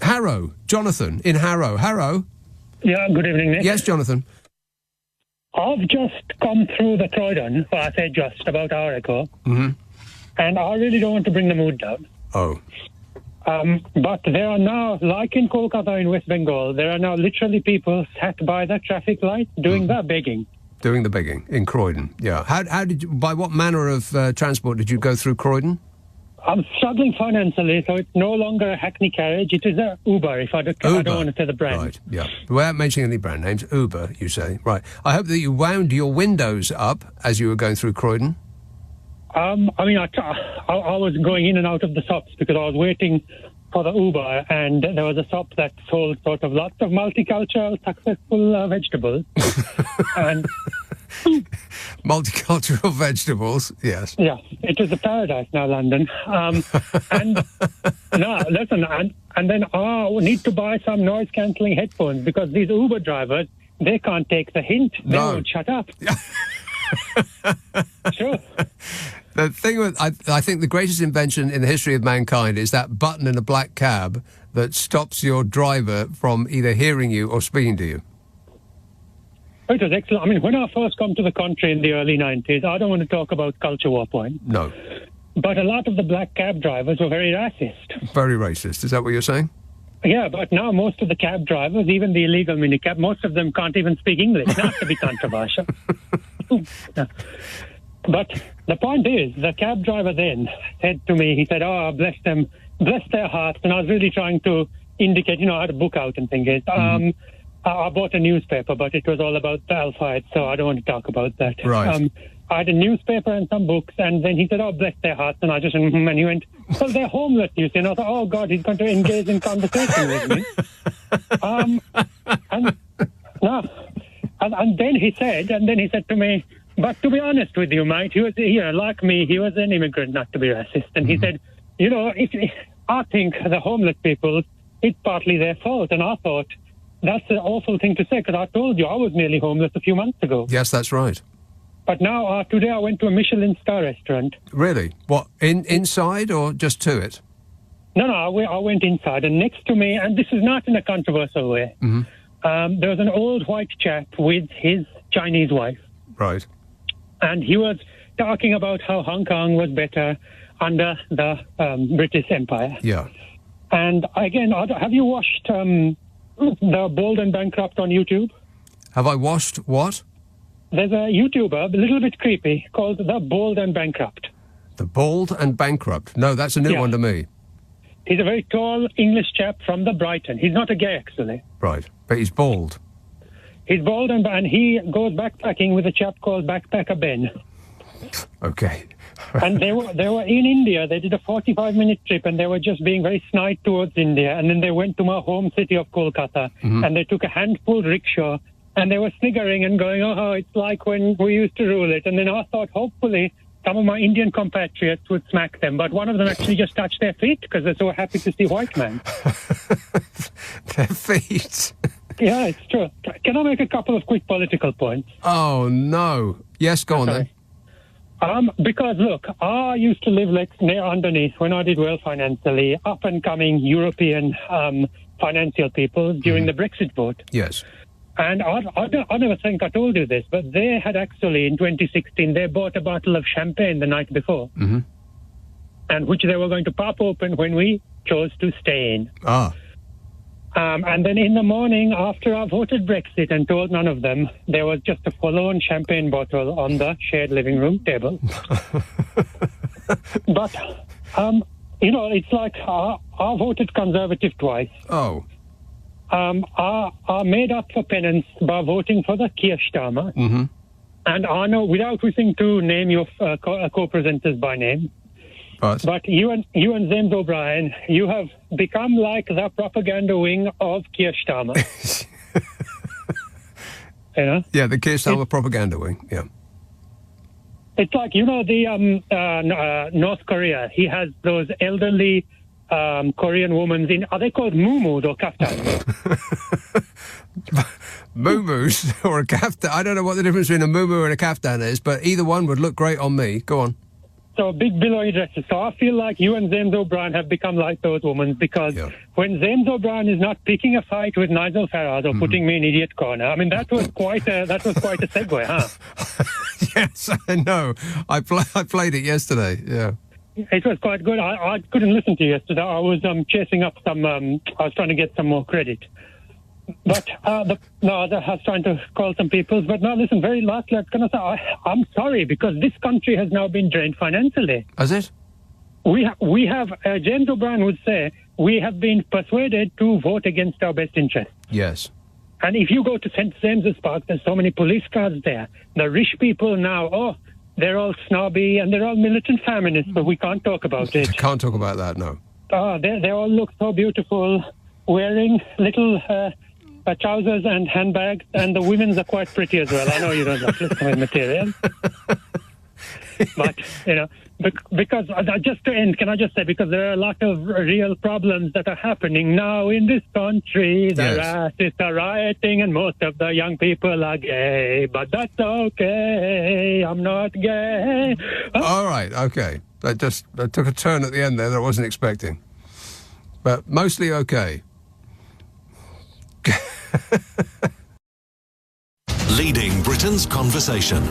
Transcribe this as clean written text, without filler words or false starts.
Harrow. Jonathan in Harrow. Harrow? Yeah, good evening, Nick. Yes, Jonathan. I've just come through the Croydon, well, I say just, about an hour ago, and I really don't want to bring the mood down. Oh. But there are now, like in Kolkata in West Bengal, there are now literally people sat by the traffic light doing the begging. Doing the begging in Croydon, yeah. How did you, by what manner of transport did you go through Croydon? I'm struggling financially, so it's no longer a Hackney carriage. It is a Uber, I don't want to say the brand. Right, yeah. Without mentioning any brand names, Uber, you say. Right. I hope that you wound your windows up as you were going through Croydon. I was going in and out of the shops because I was waiting for the Uber, and there was a shop that sold sort of lots of multicultural, successful vegetables. And multicultural vegetables, yes. Yeah, it is a paradise now, London. And no, listen, and then we need to buy some noise-cancelling headphones because these Uber drivers, they can't take the hint. They won't shut up. Sure. The thing with, I think the greatest invention in the history of mankind is that button in a black cab that stops your driver from either hearing you or speaking to you. It was excellent. I mean, when I first come to the country in the early 90s, I don't want to talk about culture war point. No. But a lot of the black cab drivers were very racist. Very racist. Is that what you're saying? Yeah, but now most of the cab drivers, even the illegal minicab, most of them can't even speak English, not to be controversial. No. But the point is, the cab driver then said to me, he said, oh, bless them, bless their hearts. And I was really trying to indicate, I had a book out and things. I bought a newspaper, but it was all about the Alpha, so I don't want to talk about that. Right. I had a newspaper and some books, and then he said, oh, bless their hearts. And I just, and he went, well, they're homeless, you see. And I thought, oh, God, he's going to engage in conversation with me. And then he said to me, but to be honest with you, mate, he was, like me, he was an immigrant, not to be racist. And he said, I think the homeless people, it's partly their fault. And I thought, that's an awful thing to say, because I told you I was nearly homeless a few months ago. Yes, that's right. But now, today I went to a Michelin star restaurant. Really? What, inside or just to it? No, I went inside, and next to me, and this is not in a controversial way, there was an old white chap with his Chinese wife. Right. And he was talking about how Hong Kong was better under the British Empire. Yeah. And again, have you watched The Bold and Bankrupt on YouTube? Have I watched what? There's a YouTuber, a little bit creepy, called The Bold and Bankrupt. The Bold and Bankrupt? No, that's a new one to me. He's a very tall English chap from the Brighton. He's not a gay, actually. Right, but he's bald. He's bald, and he goes backpacking with a chap called Backpacker Ben. Okay. And they were in India. They did a 45-minute trip, and they were just being very snide towards India. And then they went to my home city of Kolkata, and they took a hand-pulled rickshaw, and they were sniggering and going, oh, it's like when we used to rule it. And then I thought, hopefully, some of my Indian compatriots would smack them, but one of them actually just touched their feet because they're so happy to see white man. Their feet? Yeah, it's true. Can I make a couple of quick political points? Oh, no. Yes, go on then. Because, look, I used to live near underneath, when I did well financially, up-and-coming European financial people during the Brexit vote. Yes. And I never think I told you this, but they had actually, in 2016, they bought a bottle of champagne the night before, and which they were going to pop open when we chose to stay in. And then in the morning, after I voted Brexit and told none of them, there was just a forlorn champagne bottle on the shared living room table. But, it's like I voted Conservative twice. Oh. I made up for penance by voting for the Keir Starmer. And I know, without wishing to name your co-presenters by name, but you and James O'Brien, you have become like the propaganda wing of Keir Starmer. Yeah, the Keir Starmer propaganda wing, yeah. It's like, the North Korea, he has those elderly Korean women are they called muumuus or kaftans? Muumuus or a kaftan? I don't know what the difference between a muumuu and a kaftan is, but either one would look great on me. Go on. So big billowy dresses. So I feel like you and James O'Brien have become like those women, because when James O'Brien is not picking a fight with Nigel Farage or putting me in idiot corner, I mean, that was quite a segue, huh? Yes, I know. I played it yesterday. Yeah. It was quite good. I couldn't listen to you yesterday. I was chasing up some. I was trying to get some more credit. But I was trying to call some people. But now, listen, very lastly, I'm sorry, because this country has now been drained financially. Has it? We have, James O'Brien would say, we have been persuaded to vote against our best interest. Yes. And if you go to St. James's Park, there's so many police cars there. The rich people now, they're all snobby and they're all militant feminists, but we can't talk about it. Can't talk about that, no. They all look so beautiful, wearing little trousers and handbags, and the women's are quite pretty as well. I know you don't like this kind of material. But, because, just to end, can I just say, because there are a lot of real problems that are happening now in this country. The racists are rioting and most of the young people are gay, but that's okay. I'm not gay. All right, okay. That took a turn at the end there that I wasn't expecting. But mostly okay. Leading Britain's conversation.